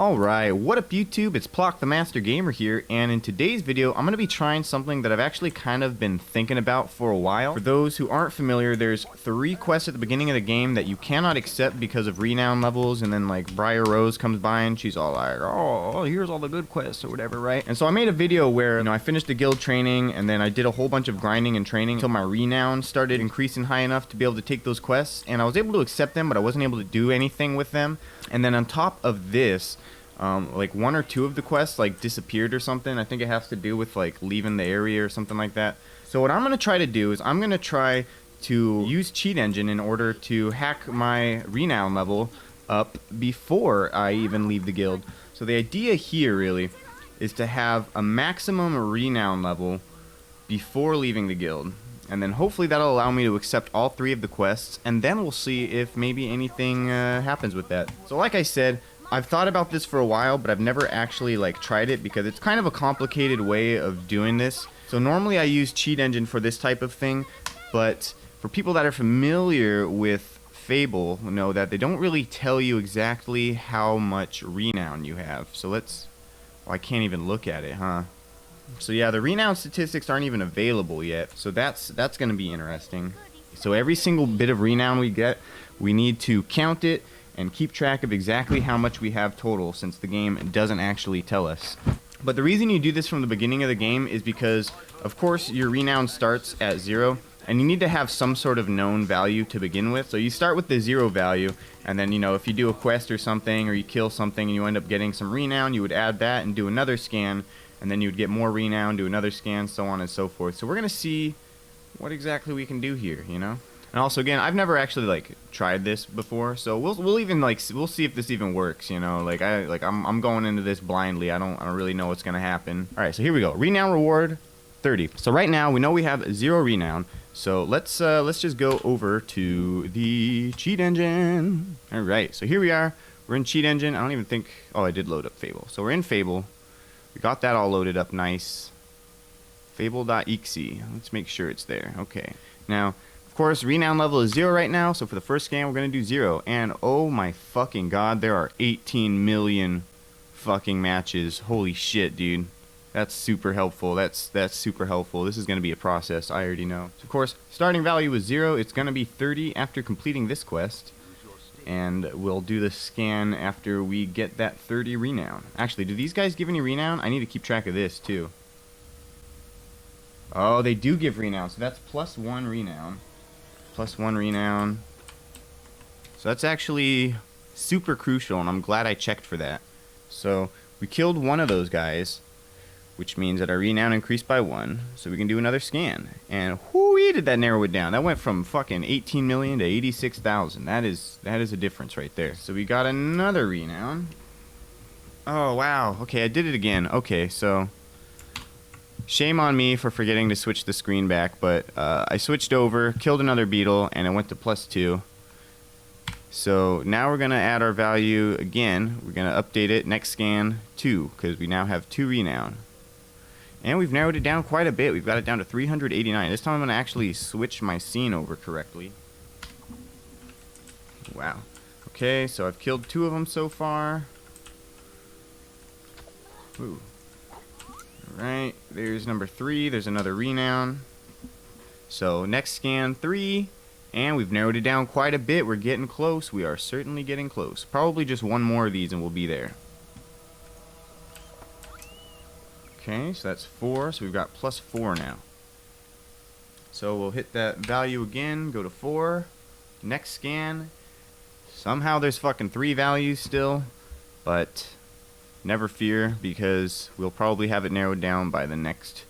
Alright, what up YouTube? It's Plock the Master Gamer here, and in today's video I'm going to be trying something that I've actually kind of been thinking about for a while. For those who aren't familiar, there's 3 quests at the beginning of the game that you cannot accept because of renown levels, and then like Briar Rose comes by and she's all like, oh, here's all the good quests or whatever, right? And so I made a video where, I finished the guild training, and then I did a whole bunch of grinding and training until my renown started increasing high enough to be able to take those quests, and I was able to accept them, but I wasn't able to do anything with them. And then on top of this, like 1 or 2 of the quests like disappeared or something. I think it has to do with like leaving the area or something like that. So what I'm going to try to do is I'm going to try to use Cheat Engine in order to hack my renown level up before I even leave the guild. So the idea here really is to have a maximum renown level before leaving the guild. And then hopefully that'll allow me to accept all 3 of the quests, and then we'll see if maybe anything happens with that. So like I said, I've thought about this for a while, but I've never actually like tried it because it's kind of a complicated way of doing this. So normally I use Cheat Engine for this type of thing, but for people that are familiar with Fable, know that they don't really tell you exactly how much renown you have. So let's, well, I can't even look at it, huh? So yeah, the renown statistics aren't even available yet, so that's going to be interesting. So every single bit of renown we get, we need to count it and keep track of exactly how much we have total, since the game doesn't actually tell us. But the reason you do this from the beginning of the game is because, of course, your renown starts at 0, and you need to have some sort of known value to begin with. So you start with the 0 value, and then, if you do a quest or something, or you kill something and you end up getting some renown, you would add that and do another scan, and then you would get more renown, do another scan, so on and so forth. So we're going to see what exactly we can do here, And also, again, I've never actually like tried this before, so we'll even like we'll see if this even works. I'm going into this blindly. I don't really know what's gonna happen. All right, so here we go. Renown reward 30. So right now we know we have 0 renown. So let's just go over to the Cheat Engine. All right, so here we are. We're in Cheat Engine. I don't even think. Oh, I did load up Fable. So we're in Fable. We got that all loaded up nice. Fable.exe. Let's make sure it's there. Okay. Now, of course, renown level is 0 right now, so for the first scan, we're going to do 0. And oh my fucking god, there are 18 million fucking matches. Holy shit, dude. That's super helpful. That's super helpful. This is going to be a process, I already know. So of course, starting value is 0. It's going to be 30 after completing this quest. And we'll do the scan after we get that 30 renown. Actually, do these guys give any renown? I need to keep track of this, too. Oh, they do give renown, so that's +1 renown. +1 renown. So that's actually super crucial, and I'm glad I checked for that. So we killed one of those guys, which means that our renown increased by 1, so we can do another scan. And whoo-wee, did that narrow it down. That went from fucking 18 million to 86,000. That is a difference right there. So we got another renown. Oh wow, okay, I did it again. Okay, so shame on me for forgetting to switch the screen back, but I switched over, killed another beetle, and it went to +2. So now we're going to add our value again. We're going to update it, next scan, 2, because we now have 2 renown. And we've narrowed it down quite a bit. We've got it down to 389. This time I'm going to actually switch my scene over correctly. Wow. Okay, so I've killed 2 of them so far. Ooh. Alright, there's number 3, there's another renown. So next scan 3, and we've narrowed it down quite a bit. We're getting close. We are certainly getting close. Probably just 1 more of these and we'll be there. Okay, so that's 4, so we've got +4 now. So we'll hit that value again, go to 4, next scan. Somehow there's fucking 3 values still, but never fear, because we'll probably have it narrowed down by the next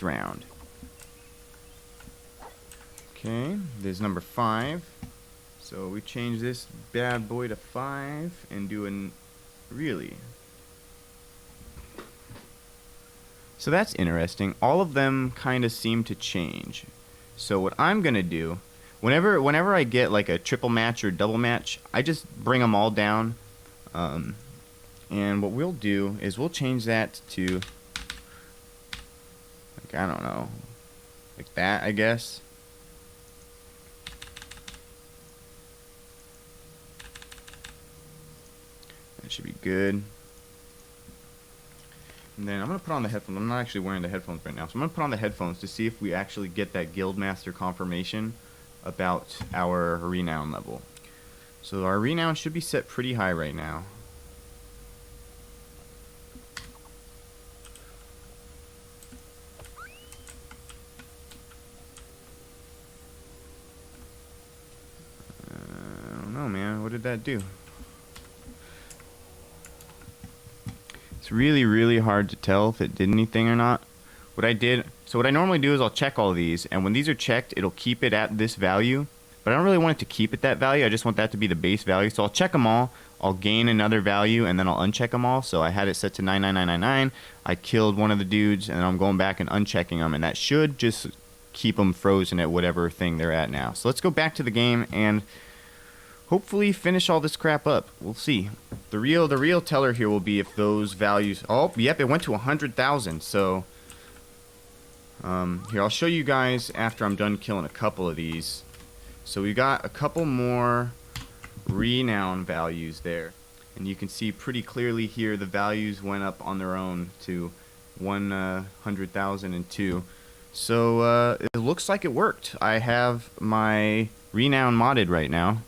round. Okay, there's number 5. So we change this bad boy to 5 and do an really. So that's interesting. All of them kind of seem to change. So what I'm gonna do, whenever I get like a triple match or double match, I just bring them all down. And what we'll do is we'll change that to, like, I don't know, like that, I guess. That should be good. And then I'm going to put on the headphones. I'm not actually wearing the headphones right now. So I'm going to put on the headphones to see if we actually get that Guildmaster confirmation about our renown level. So our renown should be set pretty high right now. I don't know, man. What did that do? It's really, really hard to tell if it did anything or not. What I normally do is I'll check all these, and when these are checked, it'll keep it at this value. But I don't really want it to keep it that value. I just want that to be the base value. So I'll check them all. I'll gain another value, and then I'll uncheck them all. So I had it set to 99999. I killed one of the dudes, and then I'm going back and unchecking them, and that should just keep them frozen at whatever thing they're at now. So let's go back to the game and hopefully finish all this crap up. We'll see. The real teller here will be if those values... Oh, yep, it went to 100,000. So here, I'll show you guys after I'm done killing a couple of these. So we got a couple more renown values there. And you can see pretty clearly here the values went up on their own to 100,002. So it looks like it worked. I have my renown modded right now.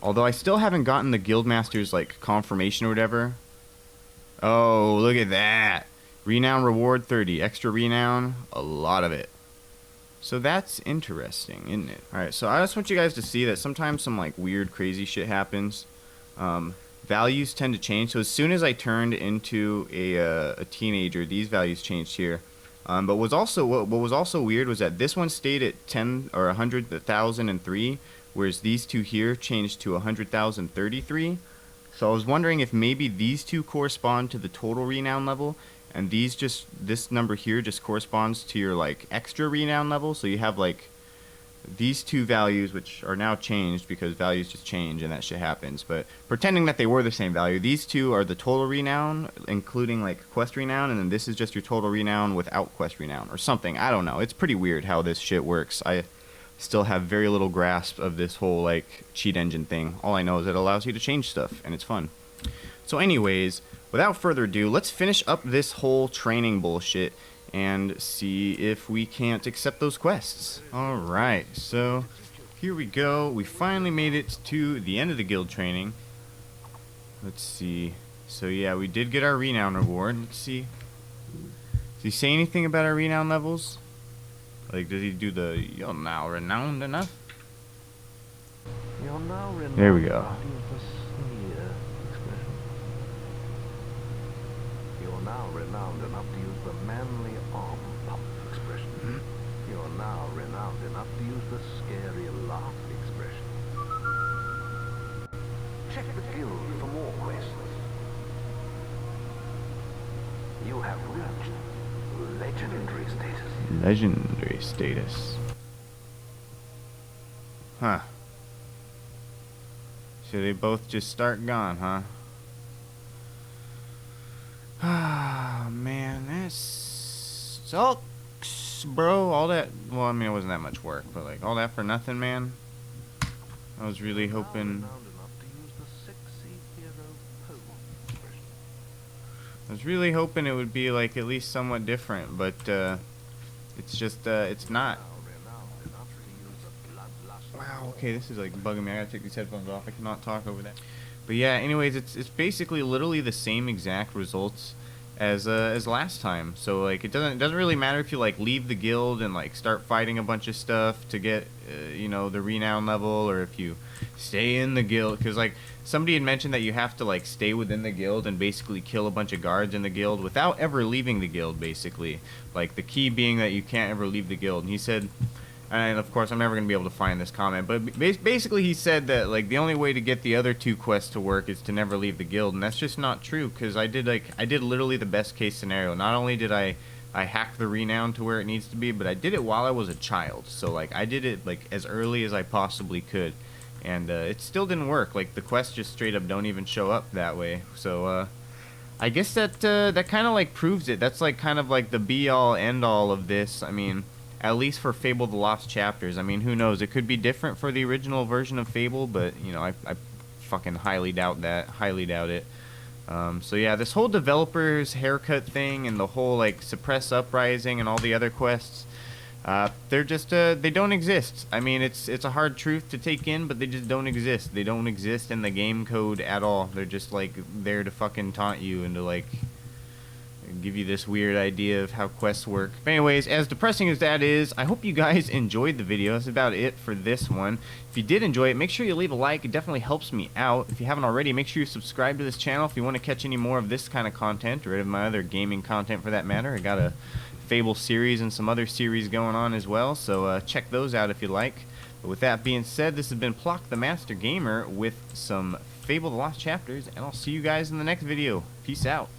Although I still haven't gotten the Guildmaster's like confirmation or whatever. Oh, look at that. Renown reward 30. Extra renown, a lot of it. So that's interesting, isn't it? Alright, so I just want you guys to see that sometimes some like weird crazy shit happens. Values tend to change. So as soon as I turned into a teenager, these values changed here. But what was also weird was that this one stayed at 10 or 100,003. Whereas these two here changed to 100,033. So I was wondering if maybe these two correspond to the total renown level, and this number here just corresponds to your like extra renown level. So you have like these two values, which are now changed because values just change and that shit happens. But pretending that they were the same value, these two are the total renown, including like quest renown, and then this is just your total renown without quest renown or something. I don't know. It's pretty weird how this shit works. I still have very little grasp of this whole like cheat engine thing. All I know is it allows you to change stuff and it's fun. So anyways, without further ado, let's finish up this whole training bullshit and see if we can't accept those quests. Alright, so here we go. We finally made it to the end of the guild training. Let's see. So yeah, we did get our renown reward. Let's see. Does he say anything about our renown levels? Like, does he do the, you're now renowned enough? You're now renowned. There we go. You're now renowned enough to use the manly arm pump expression. You're now renowned enough to use the scary laugh expression. Check the guild for more quests. You have reached legendary status. Legendary status. Huh. So they both just start gone, huh? Ah, man, that sucks, bro. All that, well, I mean, it wasn't that much work, but like, all that for nothing, man. I was really hoping... I was really hoping it would be like at least somewhat different, but it's just it's not. Wow, okay, this is like bugging me. I gotta take these headphones off. I cannot talk over that. But yeah, anyways, it's basically literally the same exact results as last time. So like it doesn't really matter if you like leave the guild and like start fighting a bunch of stuff to get you know, the renown level, or if you stay in the guild, because like somebody had mentioned that you have to like stay within the guild and basically kill a bunch of guards in the guild without ever leaving the guild, basically. Like the key being that you can't ever leave the guild. And he said, and of course I'm never gonna be able to find this comment, but basically he said that like the only way to get the other two quests to work is to never leave the guild, and that's just not true, because I did literally the best case scenario. Not only did I hacked the renown to where it needs to be, but I did it while I was a child. So like I did it like as early as I possibly could, and it still didn't work. Like the quests just straight up don't even show up that way. So I guess that that kind of like proves it. That's like kind of like the be all end all of this. I mean, at least for Fable the Lost Chapters. I mean, who knows? It could be different for the original version of Fable, but you know, I fucking highly doubt that. Highly doubt it. So yeah, this whole developer's haircut thing and the whole like suppress Uprising and all the other quests, they're just they don't exist. I mean, it's a hard truth to take in, but they just don't exist. They don't exist in the game code at all. They're just like there to fucking taunt you and to like give you this weird idea of how quests work. But anyways, as depressing as that is, I hope you guys enjoyed the video. That's about it for this one. If you did enjoy it, make sure you leave a like. It definitely helps me out. If you haven't already, make sure you subscribe to this channel if you want to catch any more of this kind of content, or any of my other gaming content for that matter. I got a Fable series and some other series going on as well, so check those out if you like. But with that being said, this has been Plock the Master Gamer with some Fable the Lost Chapters, and I'll see you guys in the next video. Peace out.